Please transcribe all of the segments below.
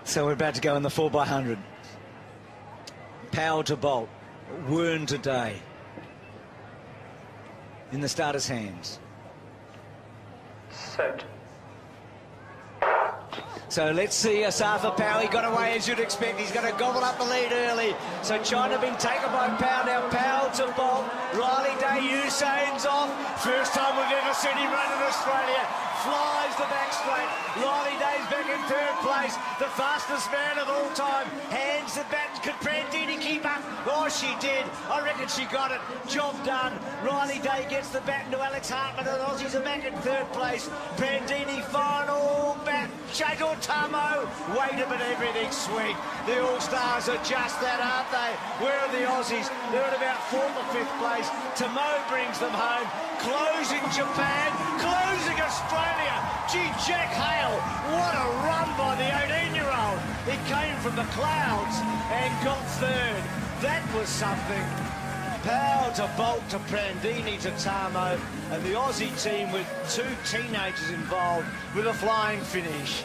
So we're about to go in the 4x100. Powell to Bolt. Wern to Day. In the starter's hands. Set. So let's see Asafa Powell. He got away as you'd expect. He's going to gobble up the lead early. So China being taken by Powell. Now Powell to Bolt. Riley Day, Usain's off. First time we've ever seen him run in Australia. Flies the back straight. Riley Day's back in third place. The fastest man of all time. Hands the baton. Could Brandini keep up? Oh, she did. I reckon she got it. Job done. Riley Day gets the baton to Alex Hartman, and Aussies are back in third place. Brandini final bat. Jago Tamo. Wait a minute, everything's sweet. The All-Stars are just that, aren't they? Where are the Aussies? They're at about 4th or 5th place. Tamo brings them home. Closing Japan. Closing Australia. Gee, Jack Hale, what a run by the 18-year-old. He came from the clouds and got third. That was something. Powell to Bolt to Brandini to Tamo, and the Aussie team with 2 teenagers involved with a flying finish.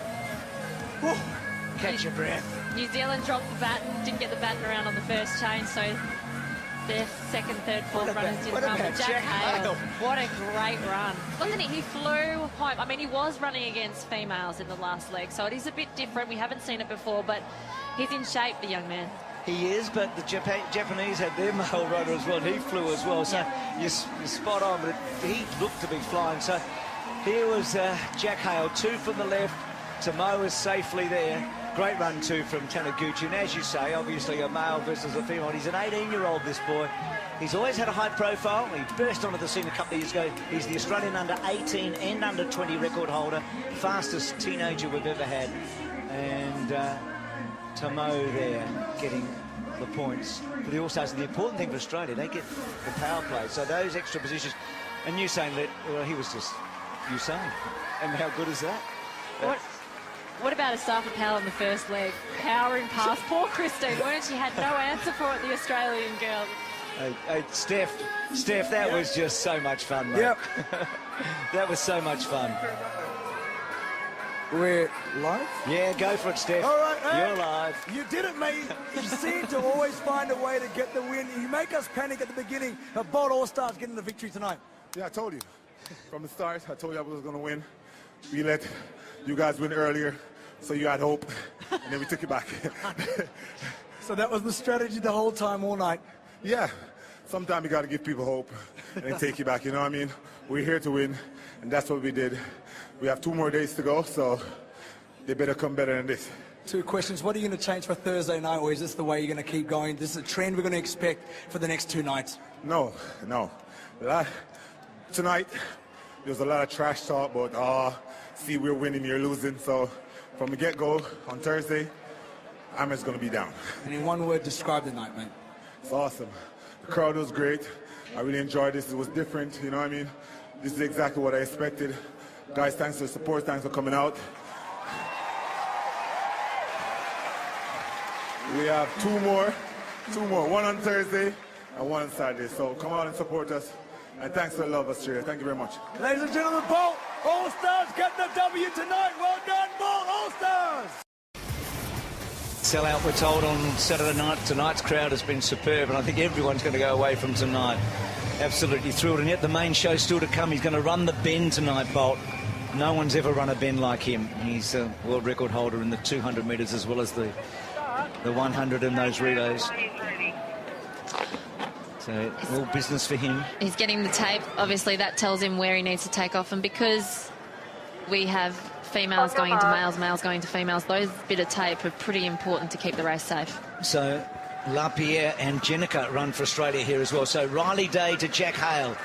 Whew, catch your breath. New Zealand dropped the baton, didn't get the baton around on the first chain, so their second, third, fourth runners didn't run. But Jack Hale, what a great run. Wasn't he? He flew home. I mean, he was running against females in the last leg, so it is a bit different. We haven't seen it before, but he's in shape, the young man. He is, but the Japanese had their male runner as well, and he flew as well. So you're spot on, but he looked to be flying. So here was Jack Hale, 2 from the left. Tamo is safely there. Great run too from Taniguchi, and as you say, obviously a male versus a female. He's an 18-year-old, this boy. He's always had a high profile. He burst onto the scene a couple of years ago. He's the Australian under-18 and under-20 record holder, fastest teenager we've ever had. And Tamo there getting the points for the All-Stars. And the important thing for Australia, they get the power play. So those extra positions. And Usain, well, he was just Usain. And how good is that? What about Asafa Powell in the first leg? Powering past poor Christine, weren't she? Had no answer for it, the Australian girl. Hey, Steph, that was just so much fun, mate. Yep. That was so much fun. We're live? Yeah, go for it, Steph. All right, hey, you're live. You did it, mate. You seem to always find a way to get the win. You make us panic at the beginning, but Bolt All-Stars getting the victory tonight. Yeah, I told you. From the start, I told you I was going to win. We let you guys win earlier, so you had hope, and then we took it back. So that was the strategy the whole time, all night? Yeah. Sometimes you got to give people hope and then take you back, you know what I mean? We're here to win, and that's what we did. We have 2 more days to go, so they better come better than this. 2 questions. What are you going to change for Thursday night, or is this the way you're going to keep going? This is a trend we're going to expect for the next 2 nights? No. Tonight, there was a lot of trash talk about, see, we're winning, you're losing. So from the get-go on Thursday, I'm just going to be down. And in one word, describe the night, mate. It's awesome. The crowd was great. I really enjoyed this. It was different, you know what I mean? This is exactly what I expected. Guys, thanks for the support. Thanks for coming out. We have 2 more. 2 more. 1 on Thursday and 1 on Saturday. So come out and support us. And thanks for the love, Australia. Thank you very much. Ladies and gentlemen, Bolt All-Stars get the W tonight. Well done, Bolt All-Stars! Sell out, we're told, on Saturday night. Tonight's crowd has been superb, and I think everyone's going to go away from tonight absolutely thrilled. And yet the main show's still to come. He's going to run the bend tonight, Bolt. No one's ever run a bend like him. He's a world record holder in the 200 metres as well as the 100 in those relays. So all business for him. He's getting the tape. Obviously, that tells him where he needs to take off. And because we have females going into males, males going to females, those bit of tape are pretty important to keep the race safe. So LaPierre and Jenica run for Australia here as well. So Riley Day to Jack Hale.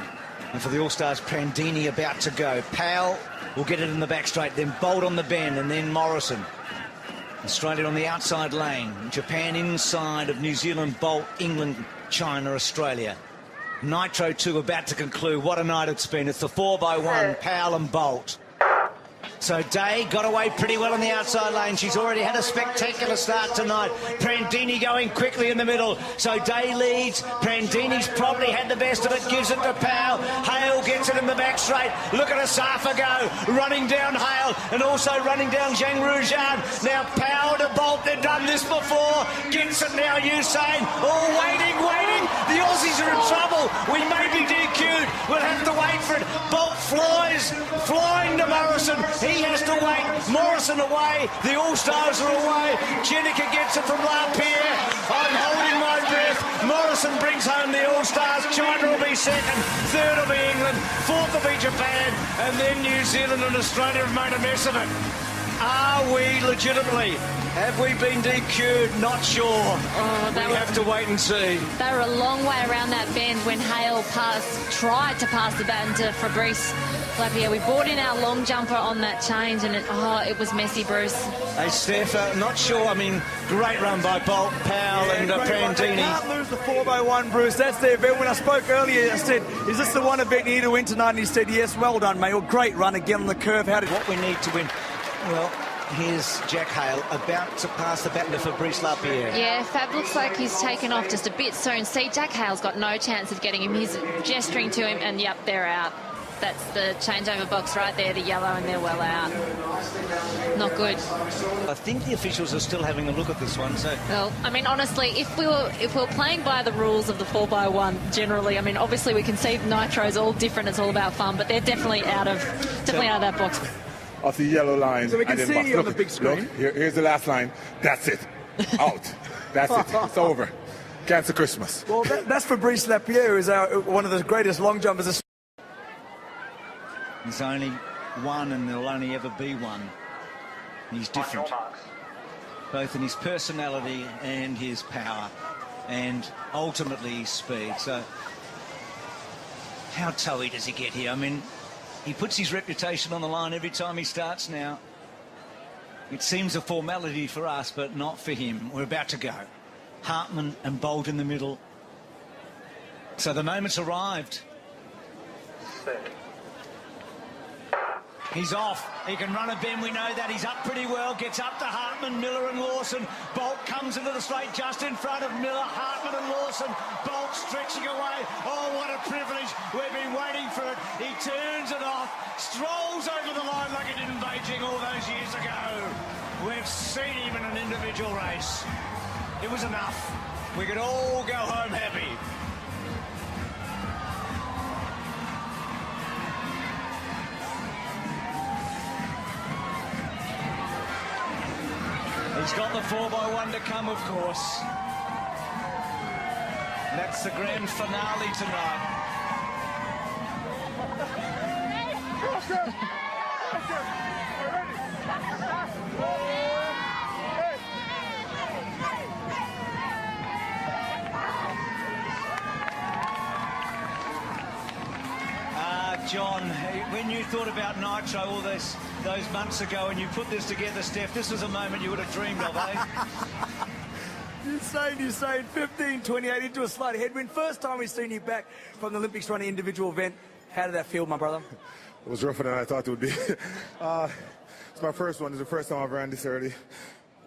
And for the All-Stars, Brandini about to go. Powell will get it in the back straight, then Bolt on the bend, and then Morrison. Australia on the outside lane. Japan inside of New Zealand, Bolt, England, China, Australia. Nitro 2 about to conclude. What a night it's been. It's the 4x1, Powell and Bolt. So Day got away pretty well in the outside lane. She's already had a spectacular start tonight. Brandini going quickly in the middle. So Day leads. Brandini's probably had the best of it. Gives it to Powell. Hale gets it in the back straight. Look at Asafa go. Running down Hale and also running down Zhang Rujian. Now Powell to Bolt. Bolt. They've done this before. Gets it now, Usain. Oh, waiting. The Aussies are in trouble. We may be DQ'd. We'll have to wait for it. Bolt flying to Morrison. He has to wait. Morrison away. The All-Stars are away. Jenica gets it from LaPierre. I'm holding my breath. Morrison brings home the All-Stars. China will be second. Third will be England. Fourth will be Japan. And then New Zealand and Australia have made a mess of it. Are we legitimately? Have we been DQ'd? Not sure. We have to wait and see. They were a long way around that bend when Hale tried to pass the baton to Fabrice Lapierre. We brought in our long jumper on that change, and it was messy, Bruce. Hey, Steph, not sure. I mean, great run by Bolt, Powell and Prandini. They can't lose the 4x1, Bruce. That's the event. When I spoke earlier, I said, is this the one event you need to win tonight? And he said, yes, well done, mate. Well, great run again on the curve. What we need to win? Well, here's Jack Hale about to pass the baton to Fabrice Lapierre. Yeah, Fab looks like he's taken off just a bit soon. See, Jack Hale's got no chance of getting him. He's gesturing to him, and yep, they're out. That's the changeover box right there, the yellow, and they're well out. Not good. I think the officials are still having a look at this one. So, well, I mean, honestly, if we were playing by the rules of the 4x1 generally, I mean, obviously we can see Nitro's all different. It's all about fun, but they're definitely out of that box. Off the yellow line. So we can see you on the big screen. Look, here's the last line. That's it. Out. That's it. It's over. Cancel Christmas. Well, that's Fabrice Lapierre, who is one of the greatest long jumpers. There's only one, and there'll only ever be one. He's different, both in his personality and his power, and ultimately his speed. So, how toey does he get here? I mean, he puts his reputation on the line every time he starts now. It seems a formality for us, but not for him. We're about to go. Hartman and Bolt in the middle. So the moment's arrived. He's off. He can run a bend, we know that. He's up pretty well. Gets up to Hartman, Miller and Lawson. Bolt comes into the straight just in front of Miller, Hartman and Lawson. Bolt stretching away. Oh, what a privilege. We've been waiting for it. He turns it off, strolls over the line like he did in Beijing all those years ago. We've seen him in an individual race. It was enough. We could all go home happy. He's got the 4x1 to come, of course. That's the grand finale tonight. John, when you thought about Nitro all those months ago and you put this together, Steph, this was a moment you would have dreamed of, eh? Usain, 15-28 into a slight headwind. First time we've seen you back from the Olympics running individual event. How did that feel, my brother? It was rougher than I thought it would be. It's my first one. It's the first time I've ran this early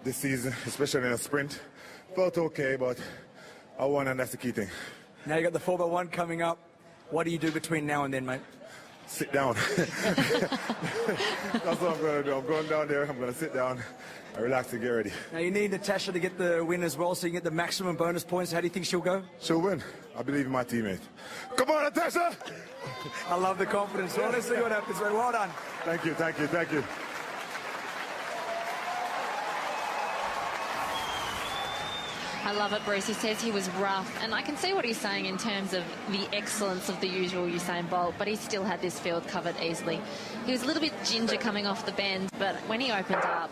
this season, especially in a sprint. Felt okay, but I won, and that's the key thing. Now you got the 4x1 coming up. What do you do between now and then, mate? Sit down. That's what I'm going to do. I'm going down there. I'm going to sit down and relax and get ready. Now, you need Natasha to get the win as well, so you can get the maximum bonus points. How do you think she'll go? She'll win. I believe in my teammate. Come on, Natasha! I love the confidence. Well, let's see what happens, mate. Well done. Thank you, thank you, thank you. I love it, Bruce. He says he was rough, and I can see what he's saying in terms of the excellence of the usual Usain Bolt, but he still had this field covered easily. He was a little bit ginger coming off the bend, but when he opened up,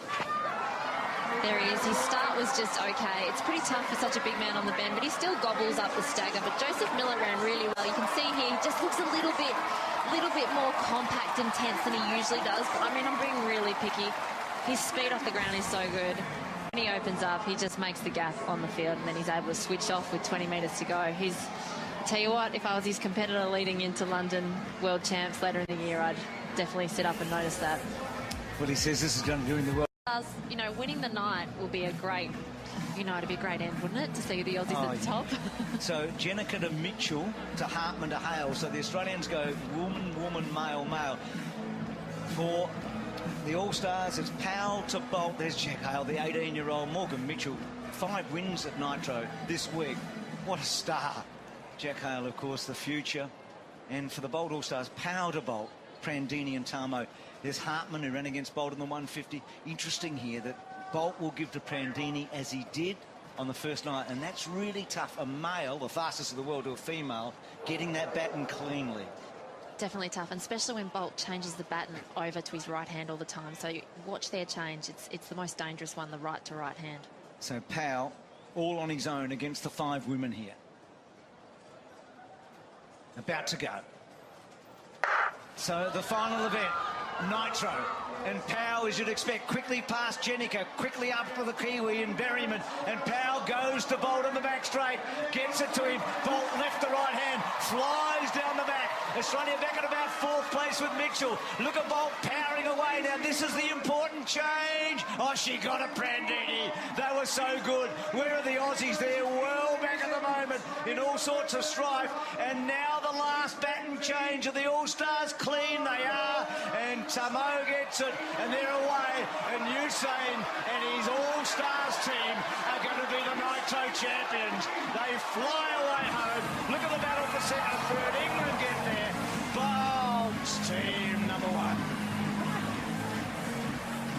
there he is. His start was just okay. It's pretty tough for such a big man on the bend, but he still gobbles up the stagger. But Joseph Miller ran really well. You can see he just looks a little bit more compact and tense than he usually does. But I mean, I'm being really picky. His speed off the ground is so good. When he opens up, he just makes the gap on the field, and then he's able to switch off with 20 metres to go. Tell you what, if I was his competitor leading into London World Champs later in the year, I'd definitely sit up and notice that. Well, he says this is going to do in the world. You know, winning the night will be a great, it'd be a great end, wouldn't it, to see the Aussies at the top? So Jenica to Mitchell to Hartman to Hale. So the Australians go woman, woman, male, male. For The All-Stars, it's Powell to Bolt. There's Jack Hale, the 18-year-old. Morgan Mitchell, 5 wins at Nitro this week. What a star. Jack Hale, of course, the future. And for the Bolt All-Stars, Powell to Bolt, Prandini and Tamo. There's Hartman, who ran against Bolt in the 150. Interesting here that Bolt will give to Prandini as he did on the first night, and that's really tough. A male, the fastest of the world, to a female, getting that baton cleanly. Definitely tough, and especially when Bolt changes the baton over to his right hand all the time. So watch their change. It's the most dangerous one, the right to right hand. So Powell, all on his own against the 5 women here. About to go. So the final event, Nitro. And Powell, as you'd expect, quickly past Jenica, quickly up for the Kiwi and Berryman. And Powell goes to Bolt on the back straight, gets it to him. Bolt left to right hand, flies down the back. Australia back at about 4th place with Mitchell. Look at Bolt powering away. Now this is the important change. Oh, she got a Prandini. They were so good. Where are the Aussies? They're well back at the moment in all sorts of strife. And now the last baton change of the All-Stars. Clean they are. And Tamo gets it. And they're away. And Usain and his All-Stars team are going to be the Nitro champions. They fly away home. Look at the battle for second and third. England get there. Bolt's team number 1.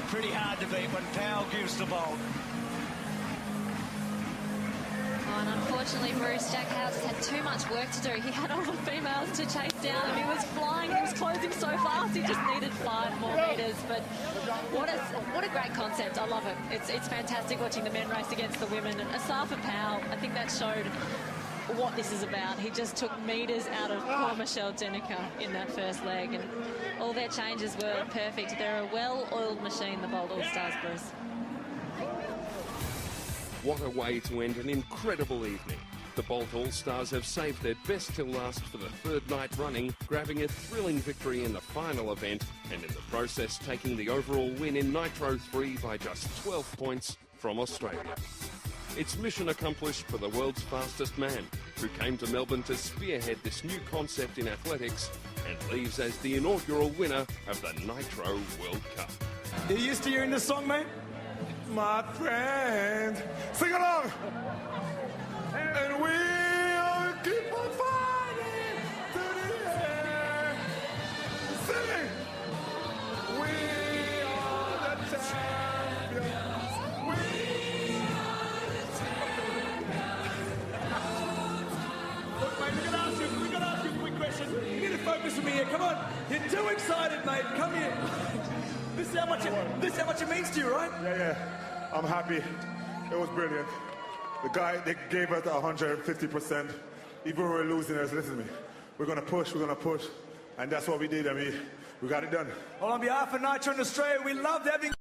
Pretty hard to beat when Powell gives to Bolt. Oh, and unfortunately, Bruce, Jack Hale just had too much work to do. He had all the females to chase down, and he was flying. He was closing so fast. He just needed 5 more metres. But what a great concept. I love it. It's fantastic watching the men race against the women. And aside from Powell, I think that showed what this is about. He just took metres out of poor Michelle Jenica in that first leg, and all their changes were perfect. They're a well-oiled machine, the Bolt All-Stars, Bruce. What a way to end an incredible evening. The Bolt All-Stars have saved their best till last for the 3rd night running, grabbing a thrilling victory in the final event, and in the process taking the overall win in Nitro 3 by just 12 points from Australia. It's mission accomplished for the world's fastest man, who came to Melbourne to spearhead this new concept in athletics and leaves as the inaugural winner of the Nitro World Cup. You used to hearing this song, mate? My friend, sing along. And we'll keep on fighting to the end. Sing. We are the champions. We are the champions. Look, mate, we're going to ask you a quick question. You need to focus with me here. Come on. You're too excited, mate. Come here. This is how much it means to you, right? Yeah. I'm happy. It was brilliant. The guy, they gave us 150%. Even when we were losing, they said, listen to me. We're going to push. And that's what we did. I mean, we got it done. Well, on behalf of Nitro in Australia, we loved having